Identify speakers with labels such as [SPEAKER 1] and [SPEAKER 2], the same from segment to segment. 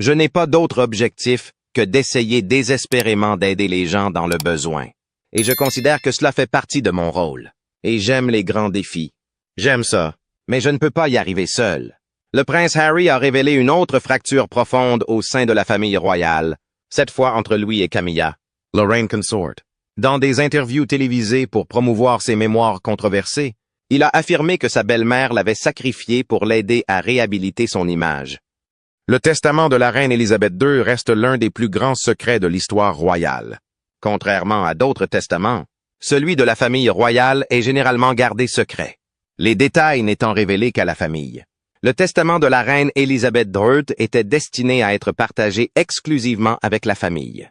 [SPEAKER 1] Je n'ai pas d'autre objectif que d'essayer désespérément d'aider les gens dans le besoin. Et je considère que cela fait partie de mon rôle. Et j'aime les grands défis. J'aime ça, mais je ne peux pas y arriver seul. Le prince Harry a révélé une autre fracture profonde au sein de la famille royale, cette fois entre Louis et Camilla, Lorraine Consort. Dans des interviews télévisées pour promouvoir ses mémoires controversées, il a affirmé que sa belle-mère l'avait sacrifié pour l'aider à réhabiliter son image. Le testament de la reine Élisabeth II reste l'un des plus grands secrets de l'histoire royale. Contrairement à d'autres testaments, celui de la famille royale est généralement gardé secret, les détails n'étant révélés qu'à la famille. Le testament de la reine Élisabeth II était destiné à être partagé exclusivement avec la famille.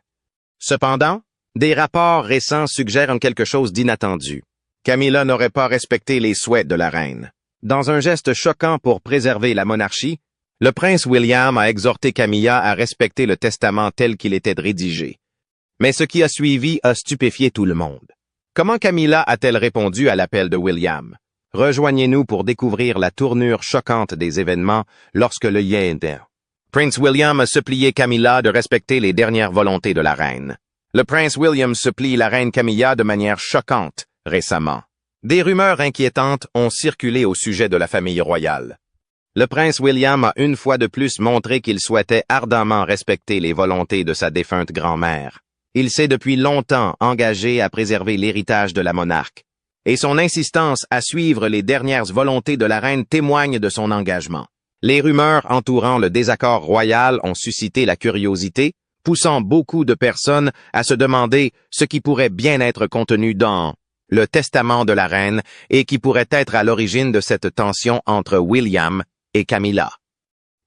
[SPEAKER 1] Cependant, des rapports récents suggèrent quelque chose d'inattendu. Camilla n'aurait pas respecté les souhaits de la reine. Dans un geste choquant pour préserver la monarchie, le prince William a exhorté Camilla à respecter le testament tel qu'il était rédigé. Mais ce qui a suivi a stupéfié tout le monde. Comment Camilla a-t-elle répondu à l'appel de William? Rejoignez-nous pour découvrir la tournure choquante des événements lorsque le Prince William a supplié Camilla de respecter les dernières volontés de la reine. Le prince William supplie la reine Camilla de manière choquante récemment. Des rumeurs inquiétantes ont circulé au sujet de la famille royale. Le prince William a une fois de plus montré qu'il souhaitait ardemment respecter les volontés de sa défunte grand-mère. Il s'est depuis longtemps engagé à préserver l'héritage de la monarque, et son insistance à suivre les dernières volontés de la reine témoigne de son engagement. Les rumeurs entourant le désaccord royal ont suscité la curiosité, poussant beaucoup de personnes à se demander ce qui pourrait bien être contenu dans le testament de la reine et qui pourrait être à l'origine de cette tension entre William et Camilla.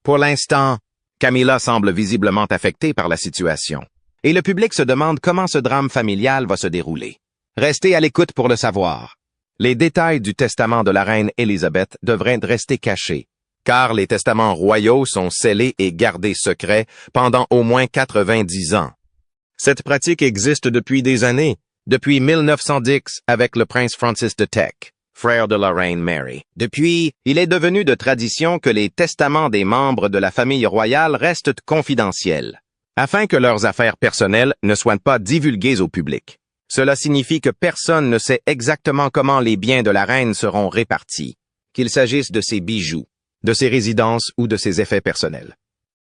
[SPEAKER 1] Pour l'instant, Camilla semble visiblement affectée par la situation, et le public se demande comment ce drame familial va se dérouler. Restez à l'écoute pour le savoir. Les détails du testament de la reine Élisabeth devraient rester cachés, car les testaments royaux sont scellés et gardés secrets pendant au moins 90 ans. Cette pratique existe depuis des années, depuis 1910 avec le prince Francis de Teck, frère de la reine Mary. Depuis, il est devenu de tradition que les testaments des membres de la famille royale restent confidentiels, afin que leurs affaires personnelles ne soient pas divulguées au public. Cela signifie que personne ne sait exactement comment les biens de la reine seront répartis, qu'il s'agisse de ses bijoux, de ses résidences ou de ses effets personnels.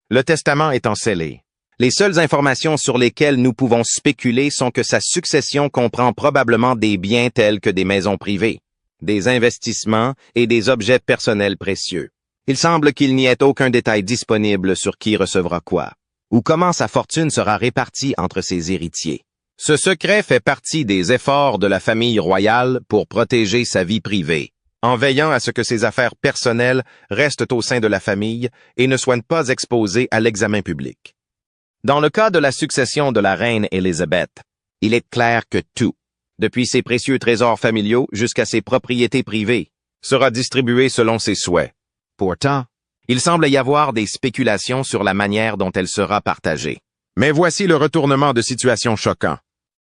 [SPEAKER 1] Le testament étant scellé, les seules informations sur lesquelles nous pouvons spéculer sont que sa succession comprend probablement des biens tels que des maisons privées, des investissements et des objets personnels précieux. Il semble qu'il n'y ait aucun détail disponible sur qui recevra quoi, ou comment sa fortune sera répartie entre ses héritiers. Ce secret fait partie des efforts de la famille royale pour protéger sa vie privée, en veillant à ce que ses affaires personnelles restent au sein de la famille et ne soient pas exposées à l'examen public. Dans le cas de la succession de la reine Élisabeth, il est clair que tout, depuis ses précieux trésors familiaux jusqu'à ses propriétés privées, sera distribué selon ses souhaits. Pourtant, il semble y avoir des spéculations sur la manière dont elle sera partagée. Mais voici le retournement de situation choquant.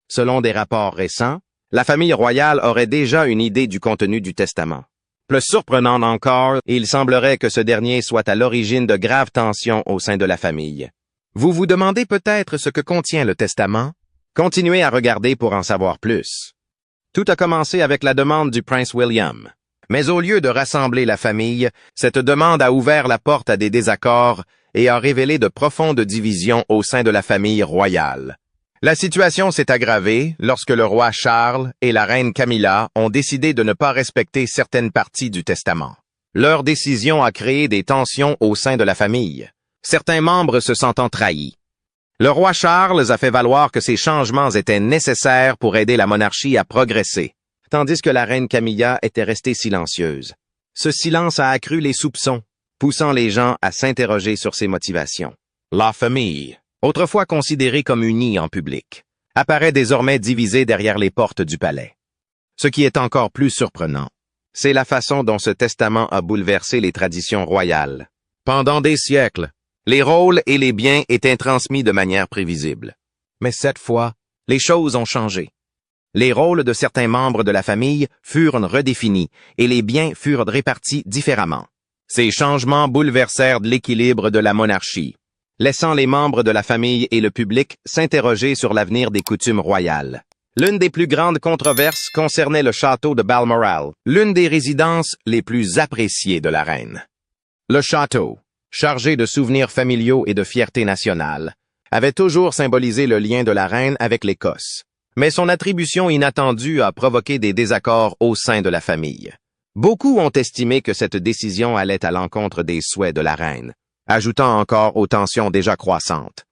[SPEAKER 1] Selon des rapports récents, la famille royale aurait déjà une idée du contenu du testament. Plus surprenant encore, il semblerait que ce dernier soit à l'origine de graves tensions au sein de la famille. Vous vous demandez peut-être ce que contient le testament? Continuez à regarder pour en savoir plus. Tout a commencé avec la demande du prince William. Mais au lieu de rassembler la famille, cette demande a ouvert la porte à des désaccords et a révélé de profondes divisions au sein de la famille royale. La situation s'est aggravée lorsque le roi Charles et la reine Camilla ont décidé de ne pas respecter certaines parties du testament. Leur décision a créé des tensions au sein de la famille, certains membres se sentant trahis. Le roi Charles a fait valoir que ces changements étaient nécessaires pour aider la monarchie à progresser, tandis que la reine Camilla était restée silencieuse. Ce silence a accru les soupçons, poussant les gens à s'interroger sur ses motivations. La famille, autrefois considérée comme unie en public, apparaît désormais divisée derrière les portes du palais. Ce qui est encore plus surprenant, c'est la façon dont ce testament a bouleversé les traditions royales. Pendant des siècles, les rôles et les biens étaient transmis de manière prévisible. Mais cette fois, les choses ont changé. Les rôles de certains membres de la famille furent redéfinis et les biens furent répartis différemment. Ces changements bouleversèrent l'équilibre de la monarchie. laissant les membres de la famille et le public s'interroger sur l'avenir des coutumes royales. L'une des plus grandes controverses concernait le château de Balmoral, l'une des résidences les plus appréciées de la reine. Le château, chargé de souvenirs familiaux et de fierté nationale, avait toujours symbolisé le lien de la reine avec l'Écosse. Mais son attribution inattendue a provoqué des désaccords au sein de la famille. Beaucoup ont estimé que cette décision allait à l'encontre des souhaits de la reine, ajoutant encore aux tensions déjà croissantes.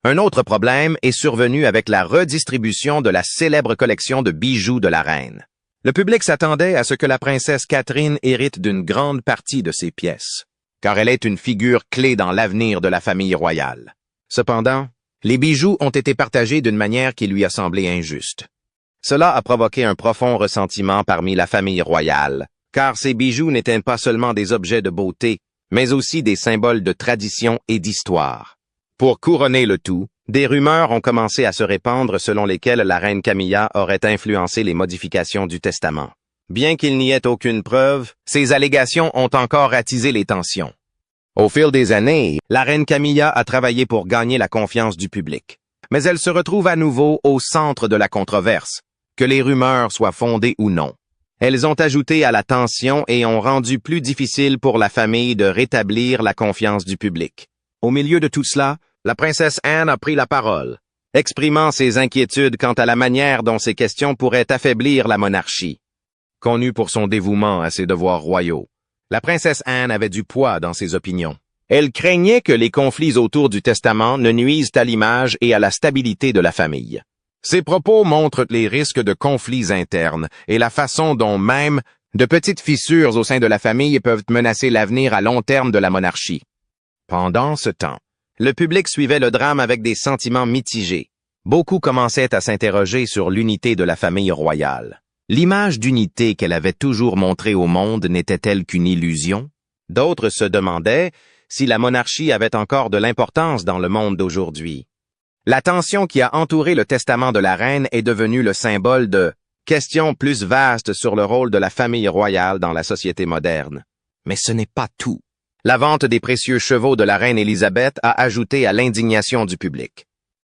[SPEAKER 1] Un autre problème est survenu avec la redistribution de la célèbre collection de bijoux de la reine. Le public s'attendait à ce que la princesse Catherine hérite d'une grande partie de ces pièces, car elle est une figure clé dans l'avenir de la famille royale. Cependant, les bijoux ont été partagés d'une manière qui lui a semblé injuste. Cela a provoqué un profond ressentiment parmi la famille royale, car ces bijoux n'étaient pas seulement des objets de beauté, mais aussi des symboles de tradition et d'histoire. Pour couronner le tout, des rumeurs ont commencé à se répandre selon lesquelles la reine Camilla aurait influencé les modifications du testament. Bien qu'il n'y ait aucune preuve, ces allégations ont encore attisé les tensions. Au fil des années, la reine Camilla a travaillé pour gagner la confiance du public. Mais elle se retrouve à nouveau au centre de la controverse, que les rumeurs soient fondées ou non. Elles ont ajouté à la tension et ont rendu plus difficile pour la famille de rétablir la confiance du public. Au milieu de tout cela, la princesse Anne a pris la parole, exprimant ses inquiétudes quant à la manière dont ces questions pourraient affaiblir la monarchie. Connue pour son dévouement à ses devoirs royaux, la princesse Anne avait du poids dans ses opinions. Elle craignait que les conflits autour du testament ne nuisent à l'image et à la stabilité de la famille. Ses propos montrent les risques de conflits internes et la façon dont même de petites fissures au sein de la famille peuvent menacer l'avenir à long terme de la monarchie. Pendant ce temps, le public suivait le drame avec des sentiments mitigés. Beaucoup commençaient à s'interroger sur l'unité de la famille royale. L'image d'unité qu'elle avait toujours montrée au monde n'était-elle qu'une illusion? D'autres se demandaient si la monarchie avait encore de l'importance dans le monde d'aujourd'hui. La tension qui a entouré le testament de la reine est devenue le symbole de questions plus vastes sur le rôle de la famille royale dans la société moderne. Mais ce n'est pas tout. La vente des précieux chevaux de la reine Élisabeth a ajouté à l'indignation du public.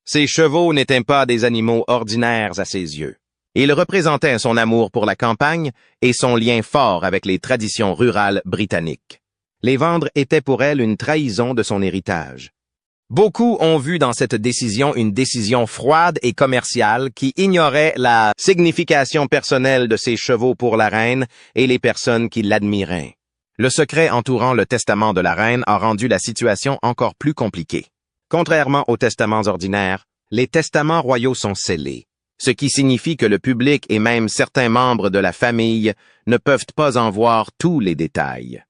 [SPEAKER 1] Ces chevaux n'étaient pas des animaux ordinaires à ses yeux. Ils représentaient son amour pour la campagne et son lien fort avec les traditions rurales britanniques. Les vendre était pour elle une trahison de son héritage. Beaucoup ont vu dans cette décision une décision froide et commerciale qui ignorait la signification personnelle de ces chevaux pour la reine et les personnes qui l'admiraient. Le secret entourant le testament de la reine a rendu la situation encore plus compliquée. Contrairement aux testaments ordinaires, les testaments royaux sont scellés, ce qui signifie que le public et même certains membres de la famille ne peuvent pas en voir tous les détails.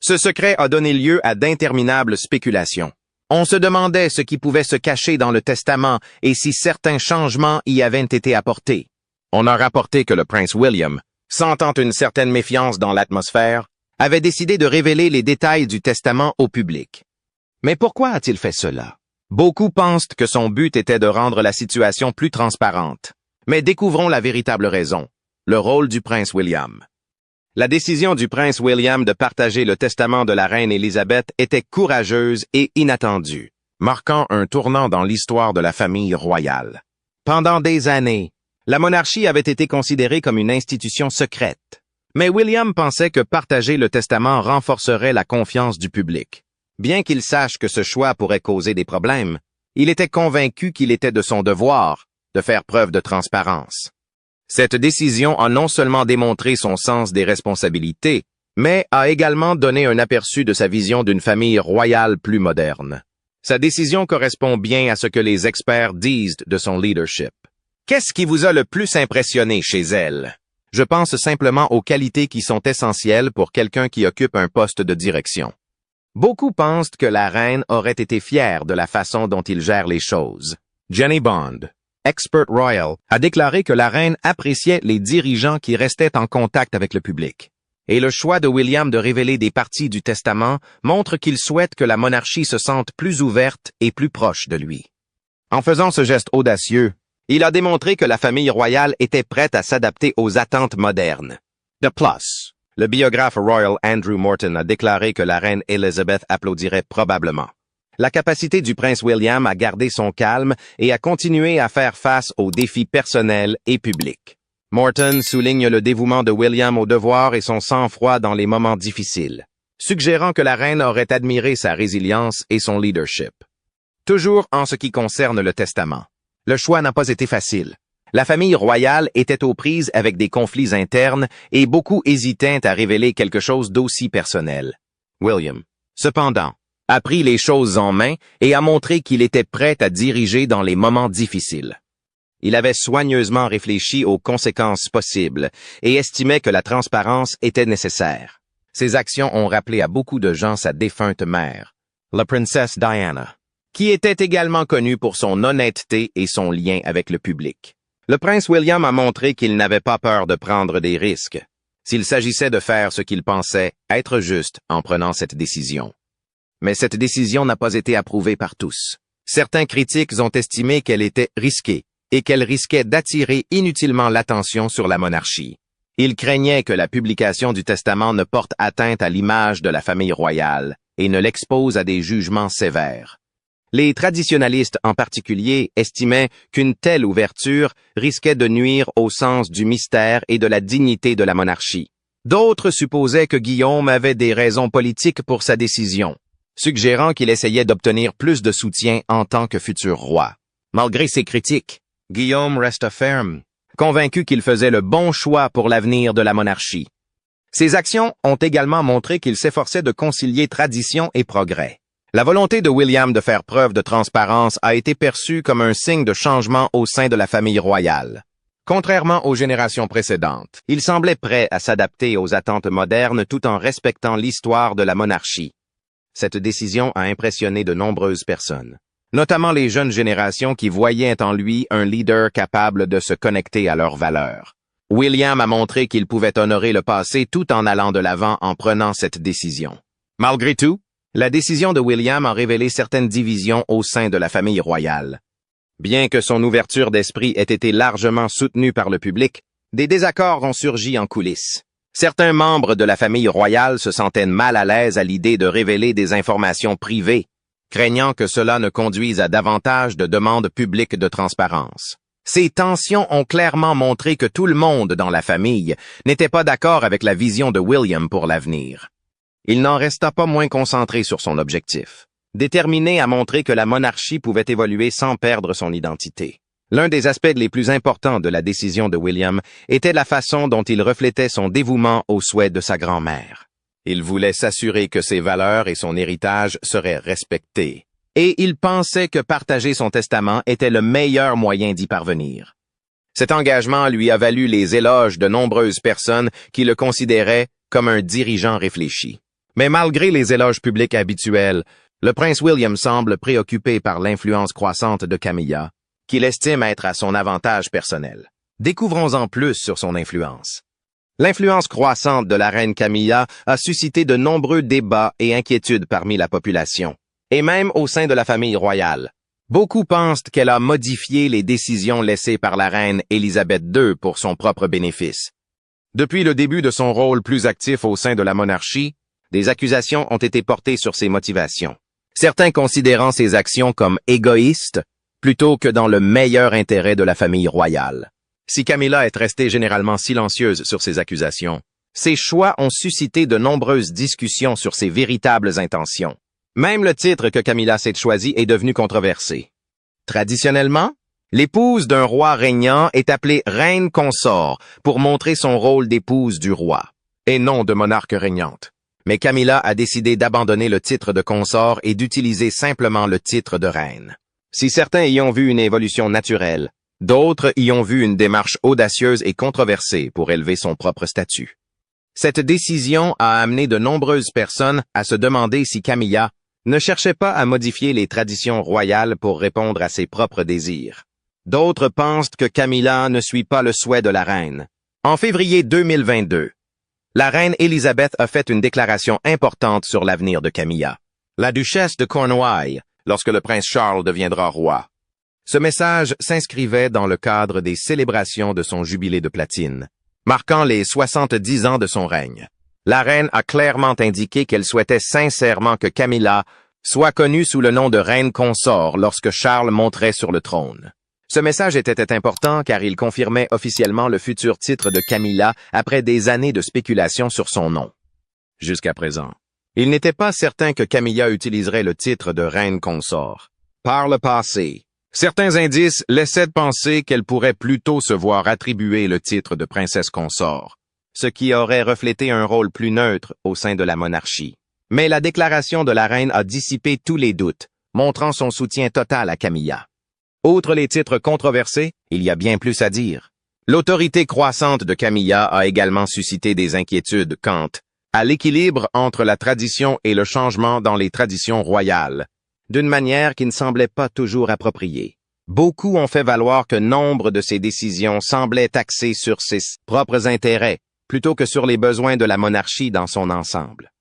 [SPEAKER 1] Ce secret a donné lieu à d'interminables spéculations. On se demandait ce qui pouvait se cacher dans le testament et si certains changements y avaient été apportés. On a rapporté que le prince William, sentant une certaine méfiance dans l'atmosphère, avait décidé de révéler les détails du testament au public. Mais pourquoi a-t-il fait cela? Beaucoup pensent que son but était de rendre la situation plus transparente. Mais découvrons la véritable raison, le rôle du prince William. La décision du prince William de partager le testament de la reine Élisabeth était courageuse et inattendue, marquant un tournant dans l'histoire de la famille royale. Pendant des années, la monarchie avait été considérée comme une institution secrète. Mais William pensait que partager le testament renforcerait la confiance du public. Bien qu'il sache que ce choix pourrait causer des problèmes, il était convaincu qu'il était de son devoir de faire preuve de transparence. Cette décision a non seulement démontré son sens des responsabilités, mais a également donné un aperçu de sa vision d'une famille royale plus moderne. Sa décision correspond bien à ce que les experts disent de son leadership. Qu'est-ce qui vous a le plus impressionné chez elle? Je pense simplement aux qualités qui sont essentielles pour quelqu'un qui occupe un poste de direction. Beaucoup pensent que la reine aurait été fière de la façon dont il gère les choses. Jenny Bond, expert royal, a déclaré que la reine appréciait les dirigeants qui restaient en contact avec le public. Et le choix de William de révéler des parties du testament montre qu'il souhaite que la monarchie se sente plus ouverte et plus proche de lui. En faisant ce geste audacieux, il a démontré que la famille royale était prête à s'adapter aux attentes modernes. De plus, le biographe royal Andrew Morton a déclaré que la reine Elizabeth applaudirait probablement. la capacité du prince William à garder son calme et à continuer à faire face aux défis personnels et publics. Morton souligne le dévouement de William au devoir et son sang-froid dans les moments difficiles, suggérant que la reine aurait admiré sa résilience et son leadership. Toujours en ce qui concerne le testament. Le choix n'a pas été facile. La famille royale était aux prises avec des conflits internes et beaucoup hésitaient à révéler quelque chose d'aussi personnel. William, cependant, a pris les choses en main et a montré qu'il était prêt à diriger dans les moments difficiles. Il avait soigneusement réfléchi aux conséquences possibles et estimait que la transparence était nécessaire. Ses actions ont rappelé à beaucoup de gens sa défunte mère, la princesse Diana, qui était également connue pour son honnêteté et son lien avec le public. Le prince William a montré qu'il n'avait pas peur de prendre des risques, s'il s'agissait de faire ce qu'il pensait être juste en prenant cette décision. Mais cette décision n'a pas été approuvée par tous. Certains critiques ont estimé qu'elle était risquée et qu'elle risquait d'attirer inutilement l'attention sur la monarchie. Ils craignaient que la publication du testament ne porte atteinte à l'image de la famille royale et ne l'expose à des jugements sévères. Les traditionalistes en particulier estimaient qu'une telle ouverture risquait de nuire au sens du mystère et de la dignité de la monarchie. D'autres supposaient que Guillaume avait des raisons politiques pour sa décision, suggérant qu'il essayait d'obtenir plus de soutien en tant que futur roi. Malgré ces critiques, Guillaume resta ferme, convaincu qu'il faisait le bon choix pour l'avenir de la monarchie. Ses actions ont également montré qu'il s'efforçait de concilier tradition et progrès. La volonté de William de faire preuve de transparence a été perçue comme un signe de changement au sein de la famille royale. Contrairement aux générations précédentes, il semblait prêt à s'adapter aux attentes modernes tout en respectant l'histoire de la monarchie. Cette décision a impressionné de nombreuses personnes, notamment les jeunes générations qui voyaient en lui un leader capable de se connecter à leurs valeurs. William a montré qu'il pouvait honorer le passé tout en allant de l'avant en prenant cette décision. Malgré tout, la décision de William a révélé certaines divisions au sein de la famille royale. Bien que son ouverture d'esprit ait été largement soutenue par le public, des désaccords ont surgi en coulisses. Certains membres de la famille royale se sentaient mal à l'aise à l'idée de révéler des informations privées, craignant que cela ne conduise à davantage de demandes publiques de transparence. Ces tensions ont clairement montré que tout le monde dans la famille n'était pas d'accord avec la vision de William pour l'avenir. Il n'en resta pas moins concentré sur son objectif, déterminé à montrer que la monarchie pouvait évoluer sans perdre son identité. L'un des aspects les plus importants de la décision de William était la façon dont il reflétait son dévouement aux souhaits de sa grand-mère. Il voulait s'assurer que ses valeurs et son héritage seraient respectés, et il pensait que partager son testament était le meilleur moyen d'y parvenir. Cet engagement lui a valu les éloges de nombreuses personnes qui le considéraient comme un dirigeant réfléchi. Mais malgré les éloges publics habituels, le prince William semble préoccupé par l'influence croissante de Camilla, qu'il estime être à son avantage personnel. Découvrons-en plus sur son influence. L'influence croissante de la reine Camilla a suscité de nombreux débats et inquiétudes parmi la population, et même au sein de la famille royale. Beaucoup pensent qu'elle a modifié les décisions laissées par la reine Élisabeth II pour son propre bénéfice. Depuis le début de son rôle plus actif au sein de la monarchie, des accusations ont été portées sur ses motivations, certains considérant ses actions comme égoïstes plutôt que dans le meilleur intérêt de la famille royale. Si Camilla est restée généralement silencieuse sur ces accusations, ses choix ont suscité de nombreuses discussions sur ses véritables intentions. Même le titre que Camilla s'est choisi est devenu controversé. Traditionnellement, l'épouse d'un roi régnant est appelée reine consort pour montrer son rôle d'épouse du roi, et non de monarque régnante. Mais Camilla a décidé d'abandonner le titre de consort et d'utiliser simplement le titre de reine. Si certains y ont vu une évolution naturelle, d'autres y ont vu une démarche audacieuse et controversée pour élever son propre statut. Cette décision a amené de nombreuses personnes à se demander si Camilla ne cherchait pas à modifier les traditions royales pour répondre à ses propres désirs. D'autres pensent que Camilla ne suit pas le souhait de la reine. En février 2022, la reine Élisabeth a fait une déclaration importante sur l'avenir de Camilla, la duchesse de Cornouailles, lorsque le prince Charles deviendra roi. Ce message s'inscrivait dans le cadre des célébrations de son jubilé de platine, marquant les 70 ans de son règne. La reine a clairement indiqué qu'elle souhaitait sincèrement que Camilla soit connue sous le nom de reine consort lorsque Charles monterait sur le trône. Ce message était important car il confirmait officiellement le futur titre de Camilla après des années de spéculation sur son nom. Jusqu'à présent, il n'était pas certain que Camilla utiliserait le titre de reine consort. Par le passé, certains indices laissaient penser qu'elle pourrait plutôt se voir attribuer le titre de princesse consort, ce qui aurait reflété un rôle plus neutre au sein de la monarchie. Mais la déclaration de la reine a dissipé tous les doutes, montrant son soutien total à Camilla. Outre les titres controversés, il y a bien plus à dire. L'autorité croissante de Camilla a également suscité des inquiétudes quant à l'équilibre entre la tradition et le changement dans les traditions royales, d'une manière qui ne semblait pas toujours appropriée. Beaucoup ont fait valoir que nombre de ces décisions semblaient axées sur ses propres intérêts, plutôt que sur les besoins de la monarchie dans son ensemble.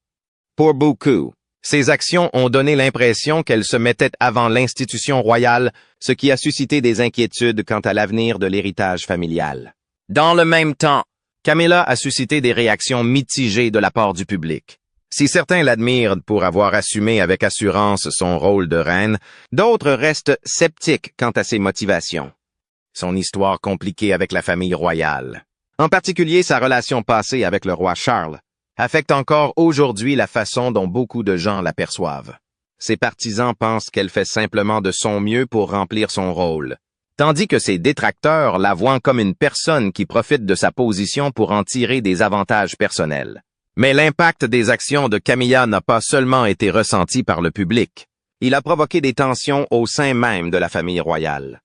[SPEAKER 1] Pour beaucoup, ces actions ont donné l'impression qu'elle se mettait avant l'institution royale, ce qui a suscité des inquiétudes quant à l'avenir de l'héritage familial. Dans le même temps, Camilla a suscité des réactions mitigées de la part du public. Si certains l'admirent pour avoir assumé avec assurance son rôle de reine, d'autres restent sceptiques quant à ses motivations. Son histoire compliquée avec la famille royale, en particulier sa relation passée avec le roi Charles, affecte encore aujourd'hui la façon dont beaucoup de gens l'aperçoivent. Ses partisans pensent qu'elle fait simplement de son mieux pour remplir son rôle, tandis que ses détracteurs la voient comme une personne qui profite de sa position pour en tirer des avantages personnels. Mais l'impact des actions de Camilla n'a pas seulement été ressenti par le public, il a provoqué des tensions au sein même de la famille royale.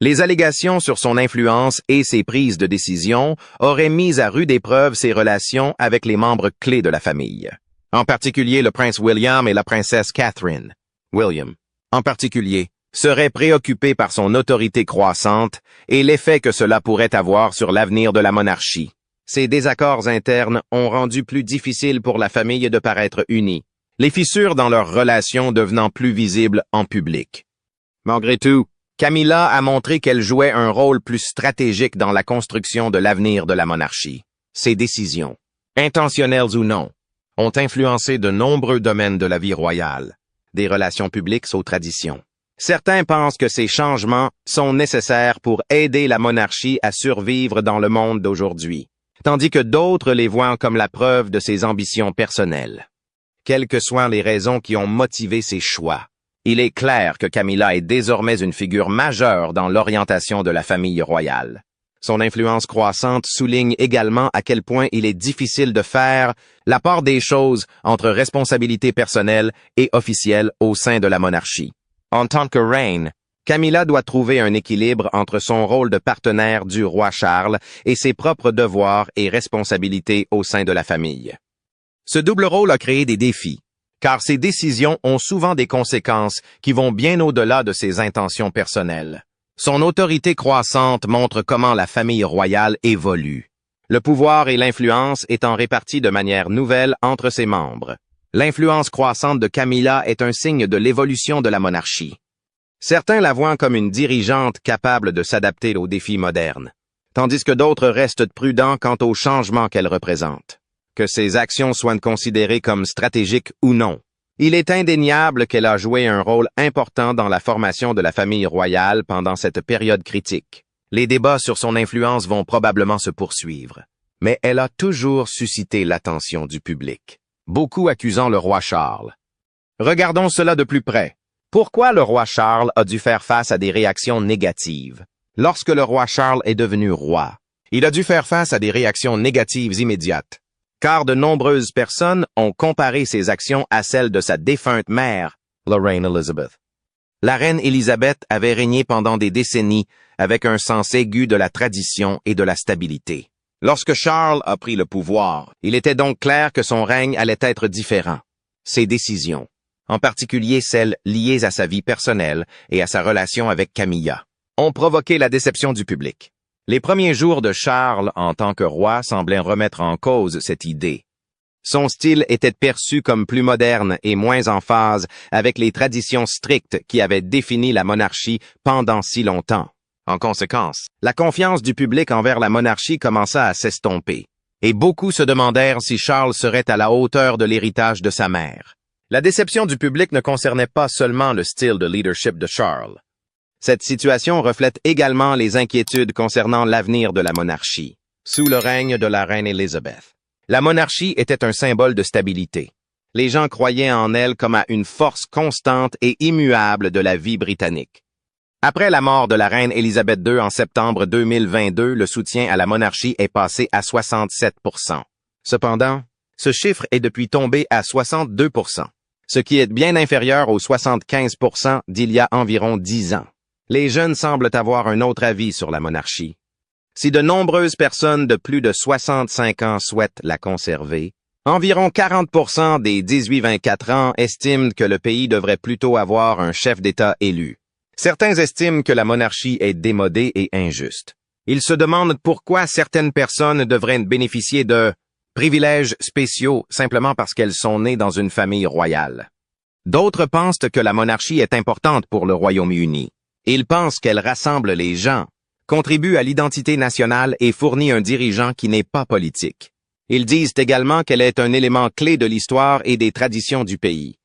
[SPEAKER 1] Les allégations sur son influence et ses prises de décision auraient mis à rude épreuve ses relations avec les membres clés de la famille, en particulier le prince William et la princesse Catherine. William, en particulier, serait préoccupé par son autorité croissante et l'effet que cela pourrait avoir sur l'avenir de la monarchie. Ces désaccords internes ont rendu plus difficile pour la famille de paraître unie, les fissures dans leurs relations devenant plus visibles en public. Malgré tout, Camilla a montré qu'elle jouait un rôle plus stratégique dans la construction de l'avenir de la monarchie. Ses décisions, intentionnelles ou non, ont influencé de nombreux domaines de la vie royale, des relations publiques aux traditions. Certains pensent que ces changements sont nécessaires pour aider la monarchie à survivre dans le monde d'aujourd'hui, tandis que d'autres les voient comme la preuve de ses ambitions personnelles. Quelles que soient les raisons qui ont motivé ses choix, il est clair que Camilla est désormais une figure majeure dans l'orientation de la famille royale. Son influence croissante souligne également à quel point il est difficile de faire la part des choses entre responsabilités personnelles et officielles au sein de la monarchie. En tant que reine, Camilla doit trouver un équilibre entre son rôle de partenaire du roi Charles et ses propres devoirs et responsabilités au sein de la famille. Ce double rôle a créé des défis, car ses décisions ont souvent des conséquences qui vont bien au-delà de ses intentions personnelles. Son autorité croissante montre comment la famille royale évolue, le pouvoir et l'influence étant répartis de manière nouvelle entre ses membres. L'influence croissante de Camilla est un signe de l'évolution de la monarchie. Certains la voient comme une dirigeante capable de s'adapter aux défis modernes, tandis que d'autres restent prudents quant aux changements qu'elle représente. Que ses actions soient considérées comme stratégiques ou non, il est indéniable qu'elle a joué un rôle important dans la formation de la famille royale pendant cette période critique. Les débats sur son influence vont probablement se poursuivre, mais elle a toujours suscité l'attention du public, beaucoup accusant le roi Charles. Regardons cela de plus près. Pourquoi le roi Charles a dû faire face à des réactions négatives? Lorsque le roi Charles est devenu roi, il a dû faire face à des réactions négatives immédiates, car de nombreuses personnes ont comparé ses actions à celles de sa défunte mère, la reine Elizabeth. La reine Élisabeth avait régné pendant des décennies avec un sens aigu de la tradition et de la stabilité. Lorsque Charles a pris le pouvoir, il était donc clair que son règne allait être différent. Ses décisions, en particulier celles liées à sa vie personnelle et à sa relation avec Camilla, ont provoqué la déception du public. Les premiers jours de Charles en tant que roi semblaient remettre en cause cette idée. Son style était perçu comme plus moderne et moins en phase avec les traditions strictes qui avaient défini la monarchie pendant si longtemps. En conséquence, la confiance du public envers la monarchie commença à s'estomper, et beaucoup se demandèrent si Charles serait à la hauteur de l'héritage de sa mère. La déception du public ne concernait pas seulement le style de leadership de Charles. Cette situation reflète également les inquiétudes concernant l'avenir de la monarchie, sous le règne de la reine Élisabeth. La monarchie était un symbole de stabilité. Les gens croyaient en elle comme à une force constante et immuable de la vie britannique. Après la mort de la reine Élisabeth II en septembre 2022, le soutien à la monarchie est passé à 67%. Cependant, ce chiffre est depuis tombé à 62%, ce qui est bien inférieur aux 75% d'il y a environ 10 ans. Les jeunes semblent avoir un autre avis sur la monarchie. Si de nombreuses personnes de plus de 65 ans souhaitent la conserver, environ 40% des 18-24 ans estiment que le pays devrait plutôt avoir un chef d'État élu. Certains estiment que la monarchie est démodée et injuste. Ils se demandent pourquoi certaines personnes devraient bénéficier de privilèges spéciaux simplement parce qu'elles sont nées dans une famille royale. D'autres pensent que la monarchie est importante pour le Royaume-Uni. Ils pensent qu'elle rassemble les gens, contribue à l'identité nationale et fournit un dirigeant qui n'est pas politique. Ils disent également qu'elle est un élément clé de l'histoire et des traditions du pays.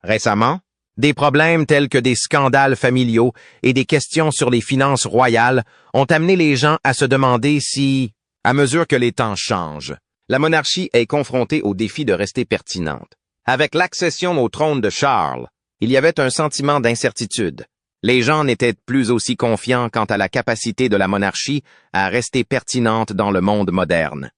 [SPEAKER 1] Récemment, des problèmes tels que des scandales familiaux et des questions sur les finances royales ont amené les gens à se demander si, à mesure que les temps changent, la monarchie est confrontée au défi de rester pertinente. Avec l'accession au trône de Charles, il y avait un sentiment d'incertitude. Les gens n'étaient plus aussi confiants quant à la capacité de la monarchie à rester pertinente dans le monde moderne.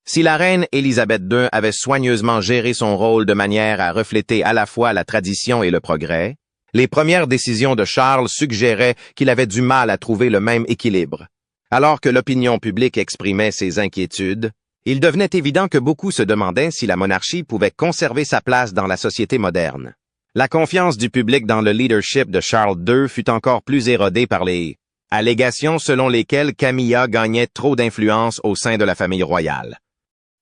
[SPEAKER 1] Si la reine Élisabeth II avait soigneusement géré son rôle de manière à refléter à la fois la tradition et le progrès, les premières décisions de Charles suggéraient qu'il avait du mal à trouver le même équilibre. Alors que l'opinion publique exprimait ses inquiétudes, il devenait évident que beaucoup se demandaient si la monarchie pouvait conserver sa place dans la société moderne. La confiance du public dans le leadership de Charles II fut encore plus érodée par les allégations selon lesquelles Camilla gagnait trop d'influence au sein de la famille royale.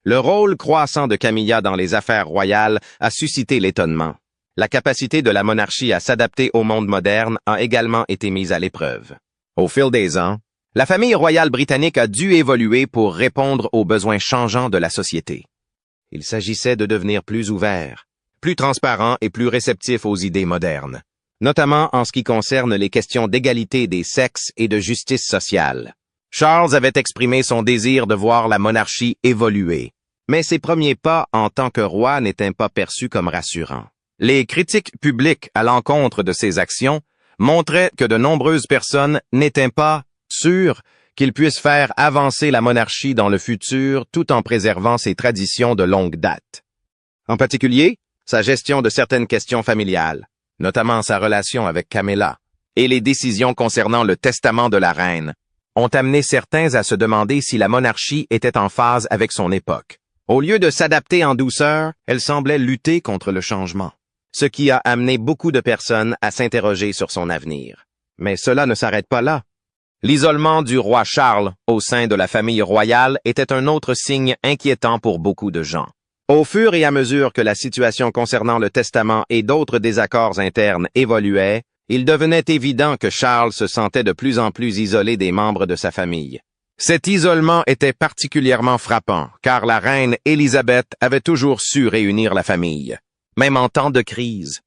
[SPEAKER 1] Le rôle croissant de Camilla dans les affaires royales a suscité l'étonnement. La capacité de la monarchie à s'adapter au monde moderne a également été mise à l'épreuve. Au fil des ans, la famille royale britannique a dû évoluer pour répondre aux besoins changeants de la société. Il s'agissait de devenir plus ouvert, plus transparent et plus réceptif aux idées modernes, notamment en ce qui concerne les questions d'égalité des sexes et de justice sociale. Charles avait exprimé son désir de voir la monarchie évoluer, mais ses premiers pas en tant que roi n'étaient pas perçus comme rassurants. Les critiques publiques à l'encontre de ses actions montraient que de nombreuses personnes n'étaient pas sûres qu'il puisse faire avancer la monarchie dans le futur tout en préservant ses traditions de longue date. En particulier, sa gestion de certaines questions familiales, notamment sa relation avec Camilla, et les décisions concernant le testament de la reine, ont amené certains à se demander si la monarchie était en phase avec son époque. Au lieu de s'adapter en douceur, elle semblait lutter contre le changement, ce qui a amené beaucoup de personnes à s'interroger sur son avenir. Mais cela ne s'arrête pas là. L'isolement du roi Charles au sein de la famille royale était un autre signe inquiétant pour beaucoup de gens. Au fur et à mesure que la situation concernant le testament et d'autres désaccords internes évoluait, il devenait évident que Charles se sentait de plus en plus isolé des membres de sa famille. Cet isolement était particulièrement frappant, car la reine Élisabeth avait toujours su réunir la famille, même en temps de crise.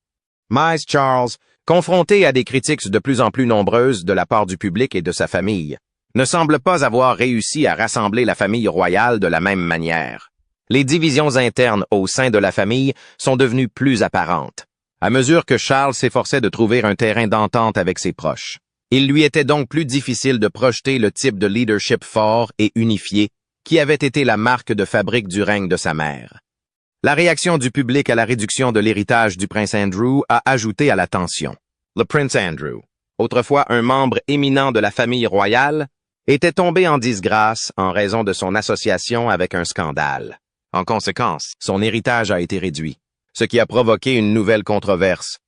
[SPEAKER 1] Mais Charles, confronté à des critiques de plus en plus nombreuses de la part du public et de sa famille, ne semble pas avoir réussi à rassembler la famille royale de la même manière. Les divisions internes au sein de la famille sont devenues plus apparentes, à mesure que Charles s'efforçait de trouver un terrain d'entente avec ses proches. Il lui était donc plus difficile de projeter le type de leadership fort et unifié qui avait été la marque de fabrique du règne de sa mère. La réaction du public à la réduction de l'héritage du prince Andrew a ajouté à la tension. Le prince Andrew, autrefois un membre éminent de la famille royale, était tombé en disgrâce en raison de son association avec un scandale. En conséquence, son héritage a été réduit, ce qui a provoqué une nouvelle controverse.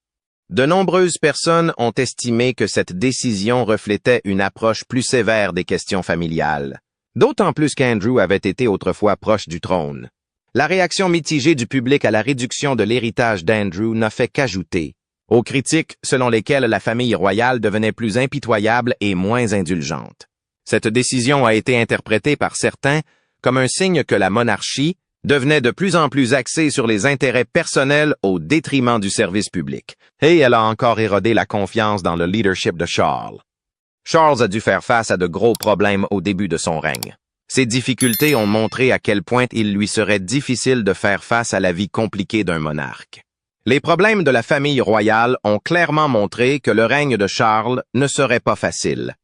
[SPEAKER 1] De nombreuses personnes ont estimé que cette décision reflétait une approche plus sévère des questions familiales, d'autant plus qu'Andrew avait été autrefois proche du trône. La réaction mitigée du public à la réduction de l'héritage d'Andrew n'a fait qu'ajouter aux critiques selon lesquelles la famille royale devenait plus impitoyable et moins indulgente. Cette décision a été interprétée par certains comme un signe que la monarchie, devenait de plus en plus axée sur les intérêts personnels au détriment du service public, et elle a encore érodé la confiance dans le leadership de Charles. Charles a dû faire face à de gros problèmes au début de son règne. Ces difficultés ont montré à quel point il lui serait difficile de faire face à la vie compliquée d'un monarque. Les problèmes de la famille royale ont clairement montré que le règne de Charles ne serait pas facile.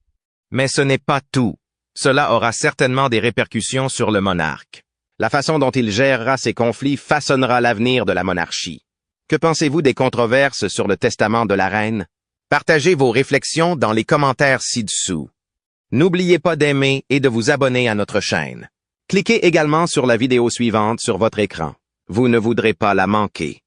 [SPEAKER 1] Mais ce n'est pas tout. Cela aura certainement des répercussions sur le monarque. La façon dont il gérera ces conflits façonnera l'avenir de la monarchie. Que pensez-vous des controverses sur le testament de la reine? Partagez vos réflexions dans les commentaires ci-dessous. N'oubliez pas d'aimer et de vous abonner à notre chaîne. Cliquez également sur la vidéo suivante sur votre écran. Vous ne voudrez pas la manquer.